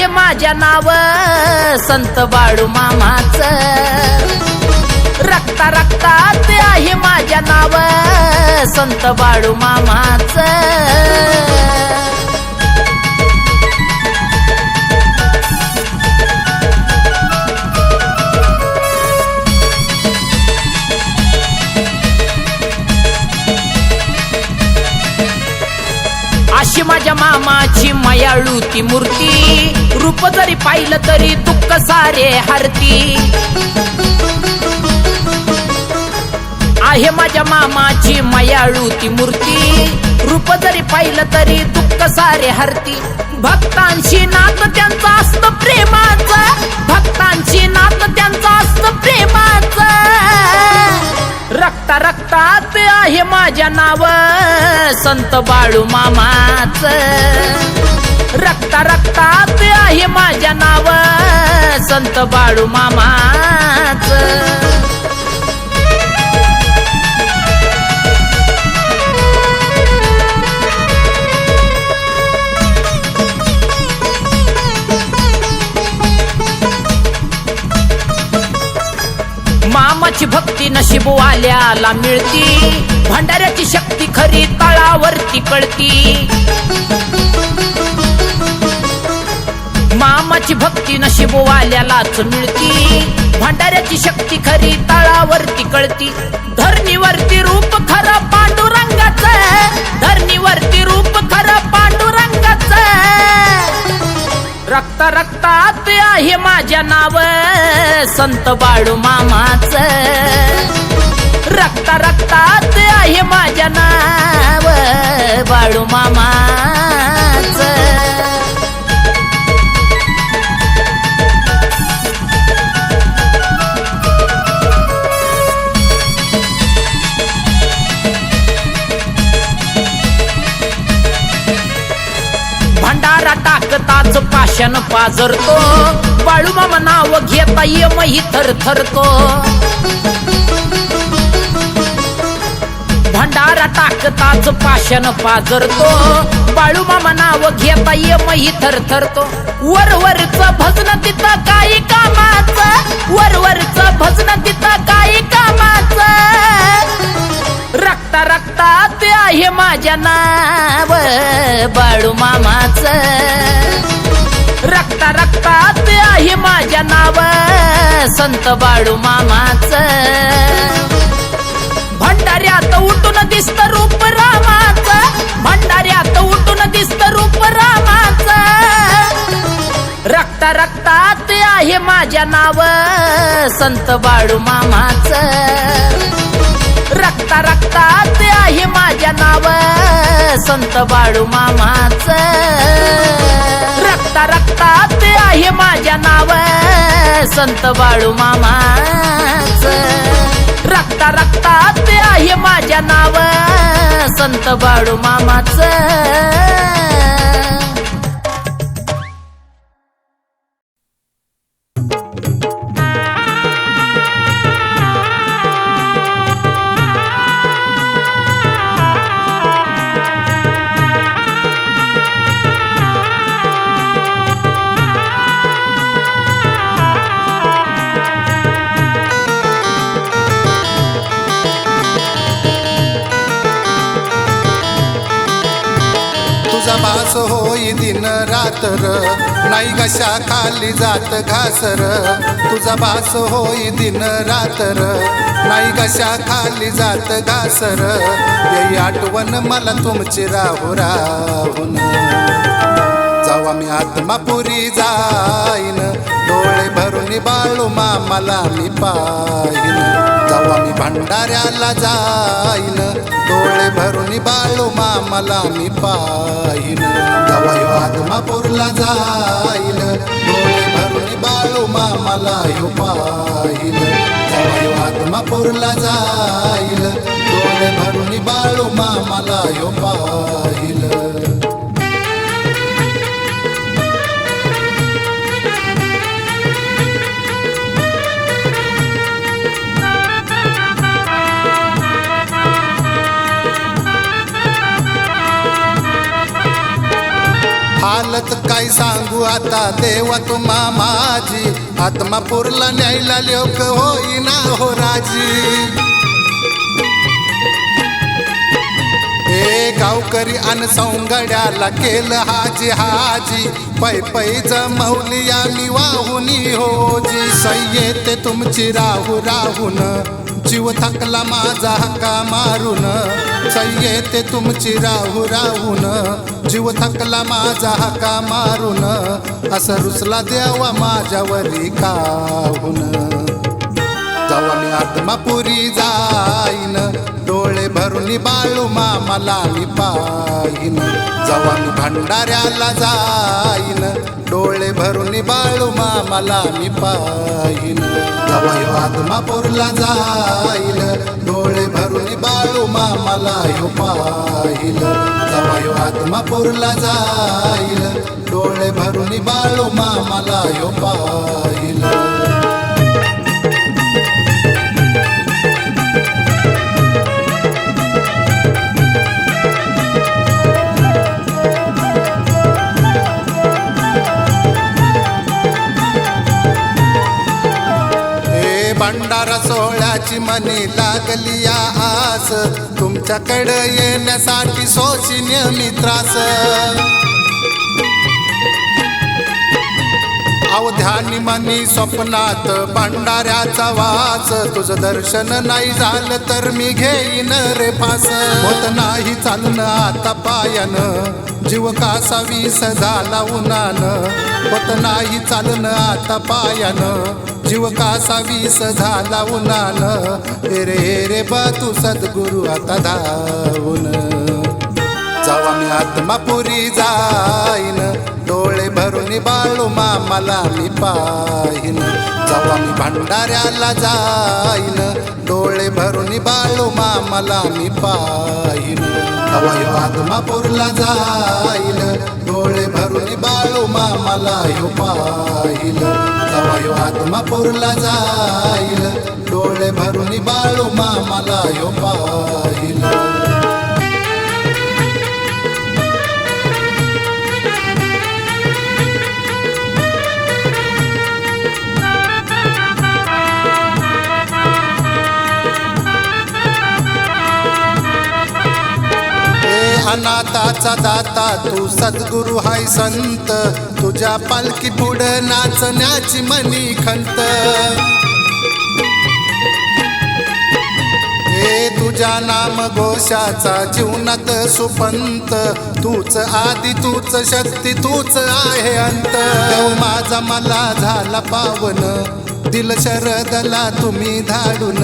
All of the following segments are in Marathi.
आहे माझ्या नाव संत बाळू मामाचं, रक्ता रक्तात आहे माझ्या नाव संत बाळू मामाचं। अशी माझ्या मामाची मायाळू ती मूर्ती, रूप जरी पाहिलं तरी दुःख सारे हरती। आहे माझ्या मामाची मायाळू ती मूर्ती, रूप जरी पाहिलं तरी दुःख सारे हरती। भक्तांशी नातं त्यांचं असतं प्रेमाचं, भक्तांशी नातं त्यांचं असतं प्रेमाचं। रक्ता रक्तात आहे माझ्या नाव संत बाळू मामाचं, रक्ता रक्तात आहे माझ्या नाव संत बाळू मामाचं। मामाची भक्ती नशीबवाल्याला मिळती, भंडाऱ्याची शक्ती खरी तळावरती कळती। मामाची भक्ती नशीबवाल्यालाच मिळती, भंडाऱ्याची शक्ती खरी तळावरती कळती। धरणीवरती रूप खरं पांडुरंगाचं, धरणीवरती रूप खरं पांडुरंगाचं। रक्ता रक्तात आहे माझ्या नाव संत बाळू मामाचं, रक्ता रक्तात आहे माझ्या नाव बाळू मामाचं। भंडारा टाकताच पाषाण पाजरतो, बाळू मामा नाव घेता यमही थरथरतो। भंडारा टाकताच पाषाण पाजरतो, बाळू मामा नाव घेता यमही थरथरतो। वरवरचं भजन तिथं काही कामाचं, वरवरचं भजन तिथं काही कामाचं। रक्ता रक्तात आहे माझ्या नाव बाळू मामाचं, रक्ता रक्तात आहे माझ्या नाव संत बाळू मामाचं। भंडाऱ्यात उठून दिसतं रूप रामाचं, भंडाऱ्यात उठून दिसतं रूप रामाचं। रक्ता रक्तात आहे माझ्या नाव संत बाळू मामाचं, रक्ता रक्तात आहे माझ्या नाव संत बाळू मामाचं। रक्ता रक्तात आहे माझ्या नाव संत बाळू मामाचं, रक्ता रक्तात आहे माझ्या नाव संत बाळू मामाचं। बास होई दिन रात्र, नाही कशा खाली जात घासर। तुझा बास होई दिन रात्र, नाही कशा खाली जात घासर। येई आठवण मला तुमची राहू राहून, जेव्हा मी आत्मापुरी जाईन, डोळे भरून बाळू मामाला मी पाहीन। जेव्हा मी भंडाऱ्याला जाईन, डोळे भरून बाळू मामाला मी पाहीन। जेव्हा यो आत्मापूरला जाईन, डोळे भरून बाळू मामाला यो पाहीन। जेव्हा यो आत्मापूरला जाईन, डोळे भरून बाळू मामाला यो पाहीन। हालत काय सांगू आता देवा तुम्हा माझी, आत्मापूरला न्यायला लोक होईना हो राजी. ए गावकरी अन सौंगड्याला केलं हाजी हाजी, पै पै जमवली आम्ही वाहुनी होजी. सय्यते तुमची राहू राहून, जीव थकला माझा हक्का मारून. सय्यते तुमची राहू राहून, जीव थकला माझा हक्का मारून. असं रुसला देवा माझ्यावरी काहून. जेव्हा मी आत्मापुरी जाईन, डोळे भरून बाळू मामाला मी पाहीन. जेव्हा मी भंडाऱ्याला जाईन, डोळे भरून बाळू मामाला मी पाहीन. जेव्हा यो आत्मापूरला जाईल, डोळे भरून बाळू मामाला यो पाहिल. जेव्हा यो आत्मापूरला जाईल, डोळे भरून बाळू मामाला यो पाहिल. भंडारा सोहळ्याची मनी लागली आस, तुमच्याकडे येण्यासाठी सोशिन्य मी त्रास. अवध्यानी मनी स्वप्नात भंडाऱ्याचा वास, तुझं दर्शन नाही झालं तर मी घेईन रे फास. होत नाही चालणं आता पायानं, जीव कासा विष झाला उन्हानं. होत नाही चालणं आता पायानं, जीव कासा विष झाला उन्हानं. हे रे बा तू सद्गुरु आता धावून. जेव्हा मी आत्मापुरी जाईन, डोळे भरून बाळू मामाला मी पाहीन. जेव्हा मी भंडाऱ्याला जाईन, डोळे भरून बाळू मामाला मी पाहीन. जेव्हा यो आत्मापूरला जाईल, डोळे भरून बाळू मामाला यो पाहिल. जेव्हा यो आत्मापूरला जाईल, डोळे भरून बाळू मामाला यो पाहिल. अनाथाचा दाता तू सद्गुरु हाय संत, तुझ्या पालखी पुढं नाचण्याची मनी खंत. हे तुझ्या नाम घोषाचा जीवनात सुपंत, तूच आदि तूच शक्ती तूच आहे अंत. देव माझा मला झाला पावन, दिल शरदला तुम्ही धाडून.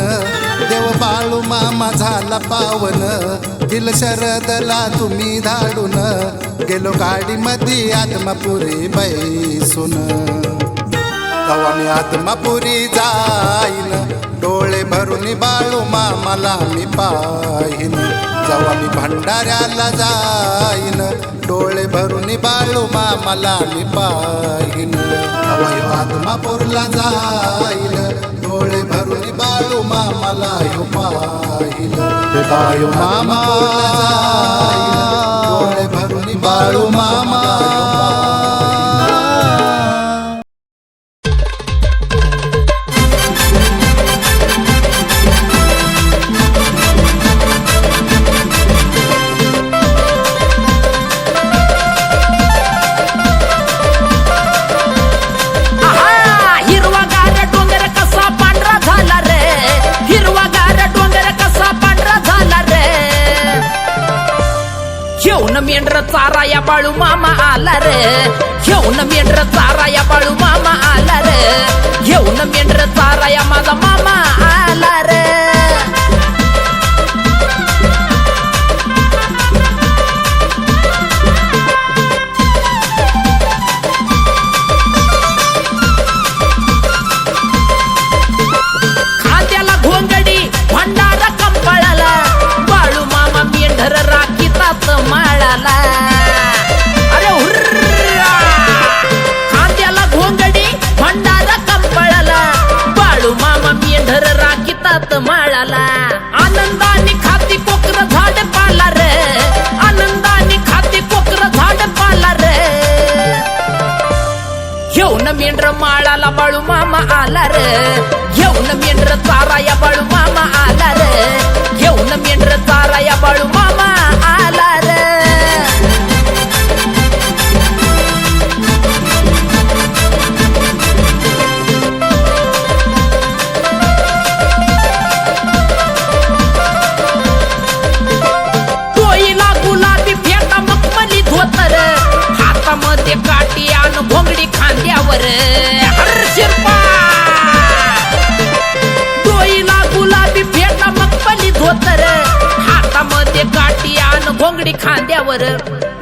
देव बाळू मामा झाला पावन, दिल शरदला तुम्ही धाडून. गेलो गाडीमध्ये आत्मापुरी बैसून. जेव्हा मी आत्मापुरी जाईन, डोळे भरून बाळू मामाला मी पाहीन. जेव्हा मी भंडाऱ्याला जाईन, डोळे भरून बाळू मामाला मी पाहीन. जेव्हा यो आत्मापूरला जाईल, डोळे भरून बाळू मामाला यो पाहिल. बाळू मामा, डोळे भरून बाळू मामा. मेंढर चारा या बाळू मामा आला रे. घेऊन मेंढर चारा या बाळू मामा आला रे. घेऊन मेंढर चारा या माझा मामा आला रे. खांद्याला घोंगडी भंडारा कंपाळाला, बाळू मामा मेंढर राखीतात माळाला. अरे हुर्रा! खांद्याला घोंगडी भंडारा कंपाळाला, बाळू मामा मेंढर राखीतात माळाला. आनंदाने खाती कोकर झाड पाला रे. आनंदाने खाती कोकर झाड पाला रे. आला र घेऊन मेंढर चारा या बाळू मामा आला र घेऊन मेंढर चारा या बाळू मामा आला र हातामध्ये काठी आणि घोंगडी खांद्यावर हर शिरपा डोईला गुलाबी फेटा मखमली धोतर हातामध्ये काठी आणि घोंगडी खांद्यावर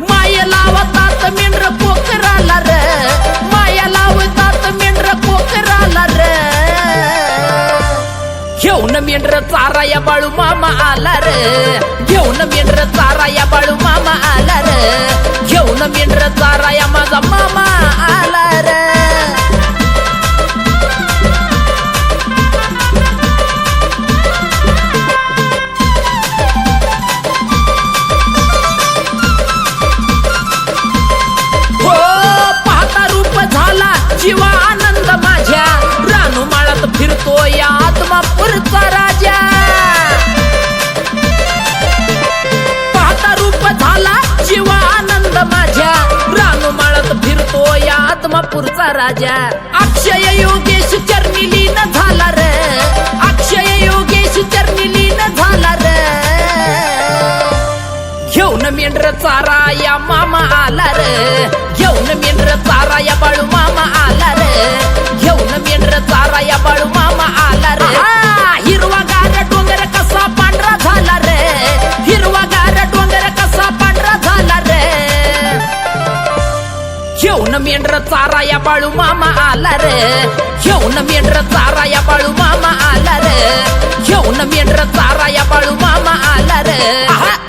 माया लावतात मेंढर पोखराला र माया लावतात मेंढर पोखराला र घेऊन मेंढर चारा या बाळू मामा आला र घेऊन मेंढर चारा या बाळू मामा आला र घेऊन मेंढर चारा या माझा मामा आला र हो पाहता रूप झाला जीवा आनंद माझ्या रानू माळात फिरतो या आत्मापूरचा राजा पाहता रूप झाला जीवा आनंद माझ्या रानू माळात फिरतो या आत्मापूरचा राजा अक्षय योगेश चरणी लीन झाला र अक्षय योगेश चरणी लीन झाला र घेऊन मेंढर चारा या मामा आला र घेऊन मेंढर चारा या बाळू मामा आला र घेऊन मेंढर चारा या बाळू मामा आला र हिरवागार डोंगर कसा पांढरा झाला रे हिरवागार डोंगर कसा पांढरा झाला रे घेऊन मेंढर चारा या बाळू मामा आला रे घेऊन मेंढर चारा या बाळू मामा आला रे घेऊन मेंढर चारा या बाळू मामा आला रे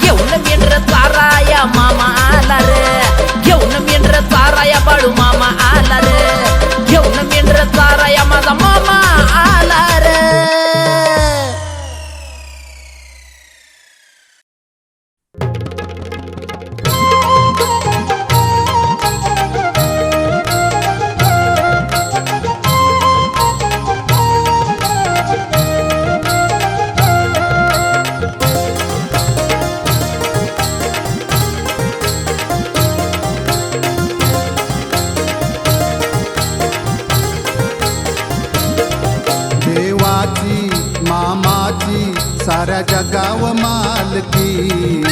घेऊन मेंढर चारा या मामा आला रे घेऊन मेंढर चारा या बाळू मामा आला रे घेऊन मेंढर चारा या माझा मामा आला रे साऱ्या जगाव मालकी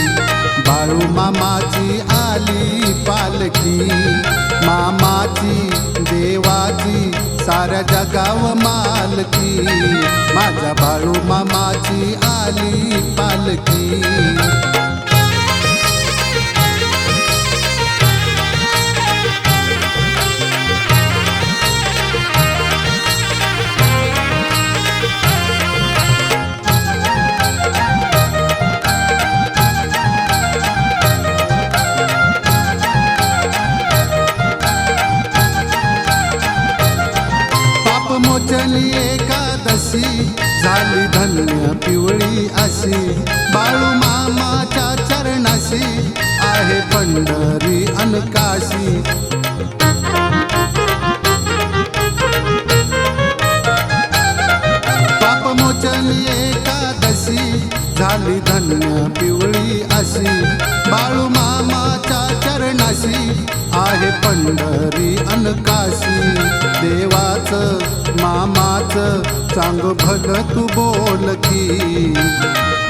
बाळू मामाची आली पालकी मामाची देवाची साऱ्या जगाव मालकी माझ्या बाळू मामाची आली पालकी मोचनी एकादशी झाली धन्य पिवळी अशी बाळू मामाच्या चरणाशी आहे पंढरी अन काशी पाप मोचनी एकादशी झाली धन्य पिवळी अशी बाळू मामाच्या चरणाशी आहे पंढरी अन काशी देवाचं मामाचं चांग भल तू बोल की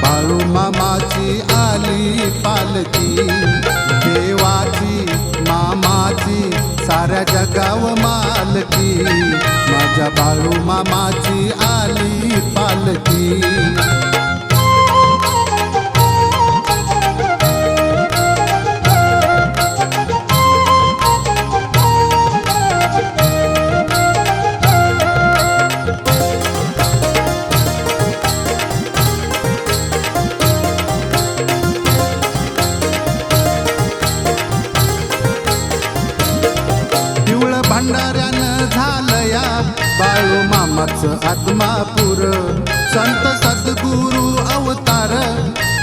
बाळू मामाची आली पालकी देवाची मामाची साऱ्या जगाव मालकी माझ्या बाळू मामाची आली पालकी भंडाऱ्यानं झालया बाळू मामाचं आत्मापूर संत सद्गुरु अवतार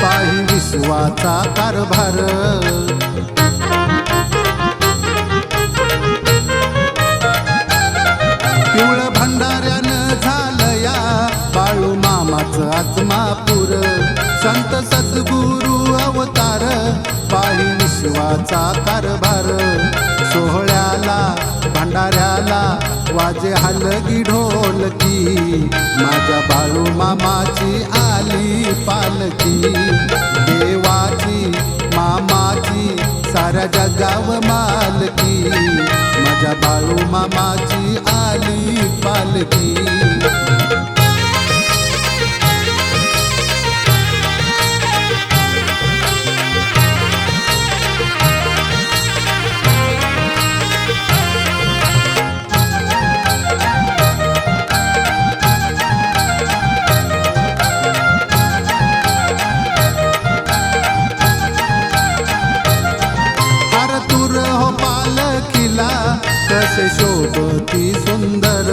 पाही विश्वाचा कारभार पिवळ भंडाऱ्या मामाचं आत्मापूर संत सद्गुरु अवतार पायी विश्वाचा कारभार सोहळ्याला भंडाऱ्याला वाजे हलगी ढोलकी माझ्या बाळू मामाची आली पालकी देवाची मामाची साऱ्या जगाव मालकी माझ्या बाळू मामाची आली पालकी कसे शोभती सुंदर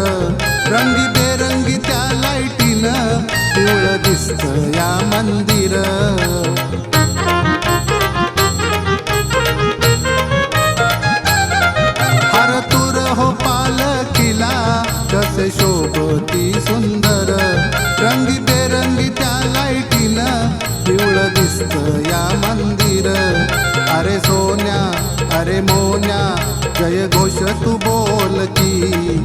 रंगी बेरंगी त्या लाईटीनं पिवळं दिसत या मंदिर हर तुर हो पालखीला कसे शोभती सुंदर रंगी बेरंगी त्या लाईटीनं पिवळं दिसत या मंदिर अरे सोन्या अरे मोन्या जय घोष तू बोल की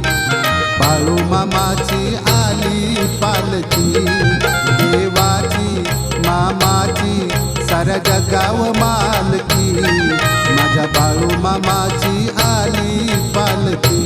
बाळू मामाची आली पालकी देवाची मामाची साऱ्या जगाव मालकी माझ्या बाळू मामाची आली पालकी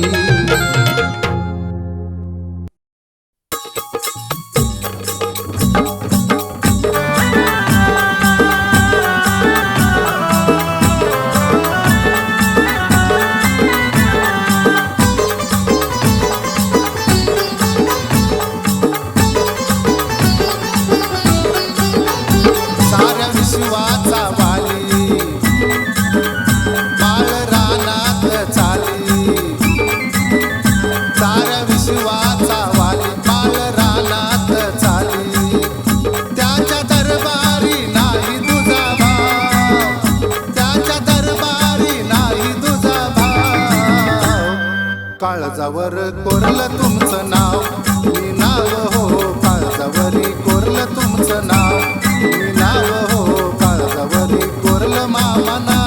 काळजावर कोरलं तुमचं नाव मी नाव हो काळजावरी कोरलं तुमचं नाव मी नाव हो काळजावरी कोरलं मामा नाव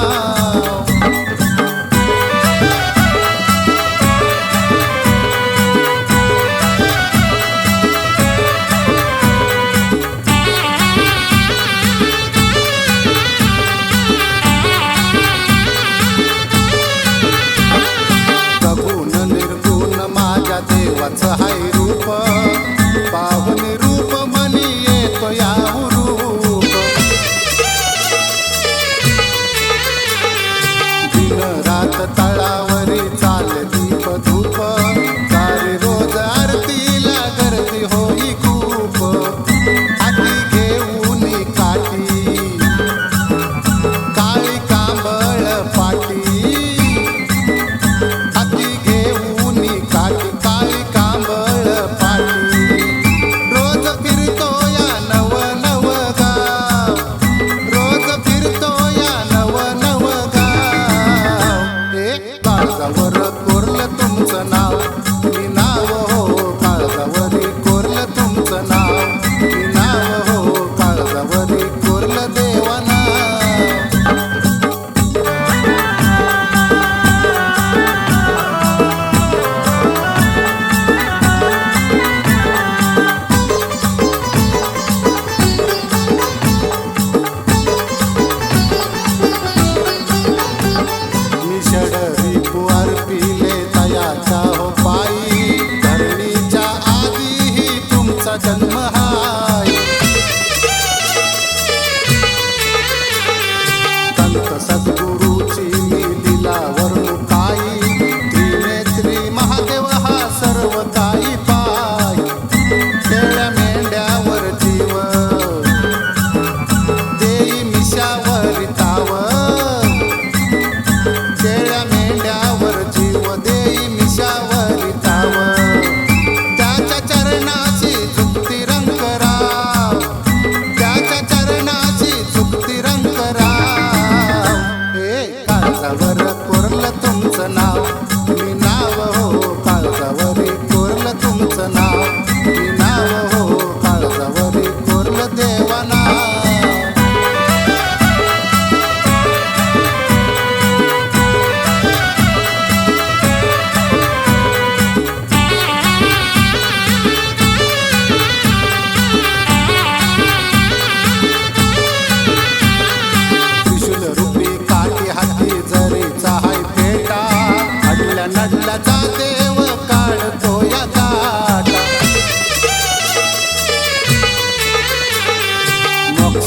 देवाचं हाय रूप पाहुणे रूप मनी येतो याहून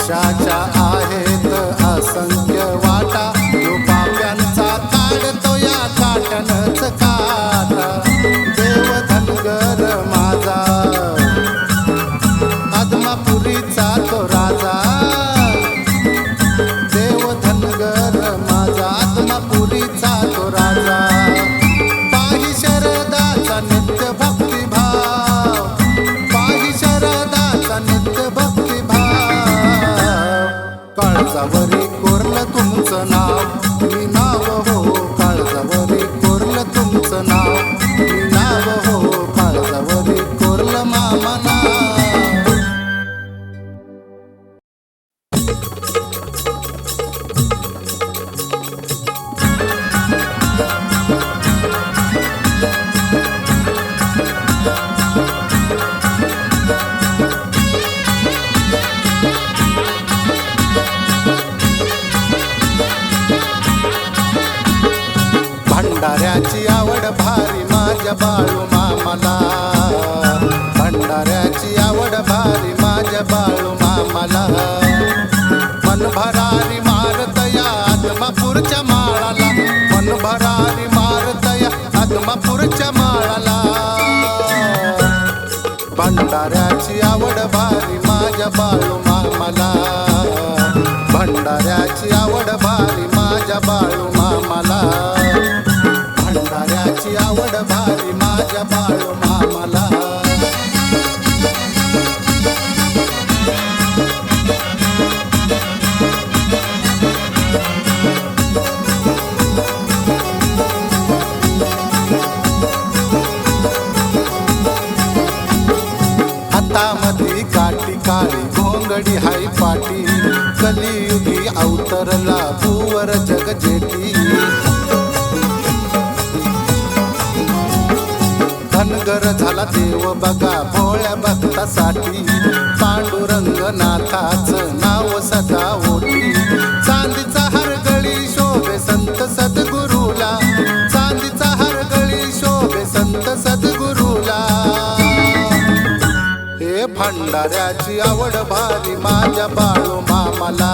मोक्षाच्या आहेत असंख्य वाटा, तो पाप्यांचा काढतो या काटणच काटा. देव धनगर माझा आदमापुरीचा तो राजा, देव धनगर माझा आदमापुरीचा तो राजा. पाही शरदाचा नित्य भक्तिभाव, पाही शरदाचा नित्य भक्तिभाव. काळजावरी कोरलं तुमचं नाव, मी नाव हो काळजावरी कोरलं तुमचं नाव, मी नाव हो काळजावरी कोरलं मामा नाव. भंडाऱ्याची आवड भारी माझ्या बाळू मामाला, भंडाऱ्याची आवड भारी माझ्या बाळू मामाला. मन भरारी मारत या आदमापूरच्या माळाला, मन भरारी मारत या आदमापूरच्या माळाला. भंडाऱ्याची आवड भारी माझ्या बाळू मामाला, भंडाऱ्याची आवड भारी माझ्या बाळू मामाला. भंडाऱ्याची आवड भारी माझ्या बाळू मामाला. हातामध्ये काठी काळी घोंगडी हाय पाटी, कलियुगी अवतरला भूवर जगजेटी. धनगर झाला देव बघा भोळ्या भक्तासाठी, पांडुरंग नाथाचं नाव सदा ओटी. चांदीचा हरगळी शोभे संत सद्गुरूला, चांदीचा हरगळी शोभे संत सद्गुरूला. हे भंडाऱ्याची आवड भारी माझ्या बाळू मामाला,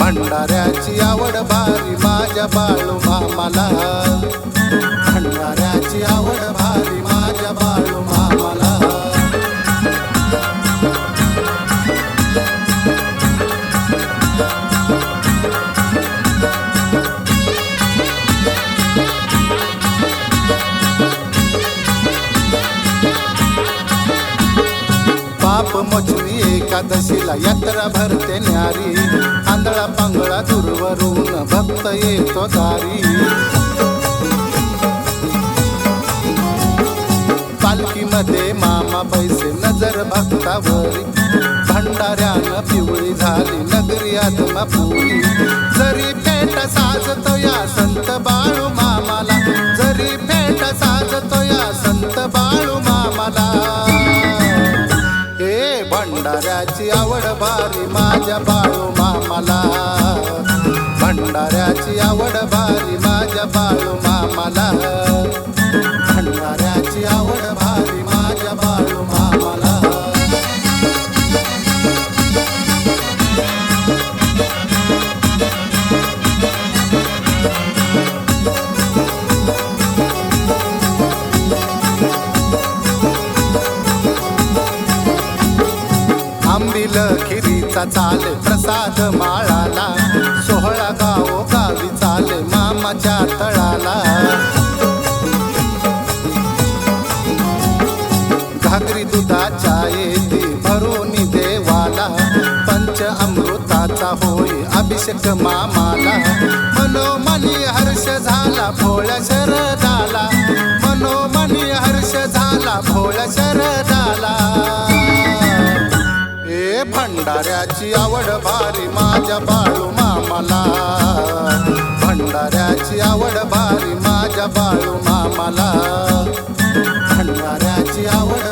भंडाऱ्याची आवड भारी माझ्या बाळू मामाला. भंडाऱ्याची आवड भारी माझ्या बाळू मामाला. पाप मोचनी एकादशीला यात्रा भरते न्यारी, आंधळा पांगळा दूरवरून भक्त येतो दारी. पालखीमध्ये मामा पैसे नजर भक्तावरी, भंडाऱ्यानं पिवळी झाली नगरी आदमापुरी. जरी पेट साजतो या संत बाळू मामाला, जरी पेट साजतो या संत बाळू मामाला. हे भंडाऱ्याची आवड भारी माझ्या बाळू मामाला, भंडाऱ्याची आवड भारी माझ्या बाळू मामाला. भंडाऱ्याची आवड भारी माझ्या बाळू मामाला. आंबील खिरीचा चाले प्रसाद माळाला, सोहळा गावो गावी चाले मामाच्या तळाला. घागरी दुधाच्या येती भरून देवाला, पंच अमृताचा होई अभिषेक मामाला. मनोमनी हर्ष झाला भोळ्या शरदाला, मनोमनी हर्ष झाला भोळ्या शरदाला. हे भंडाऱ्याची आवड भारी माझ्या बाळू मामाला, भंडाऱ्याची आवड भारी माझ्या बाळू मामाला. भंडाऱ्याची आवड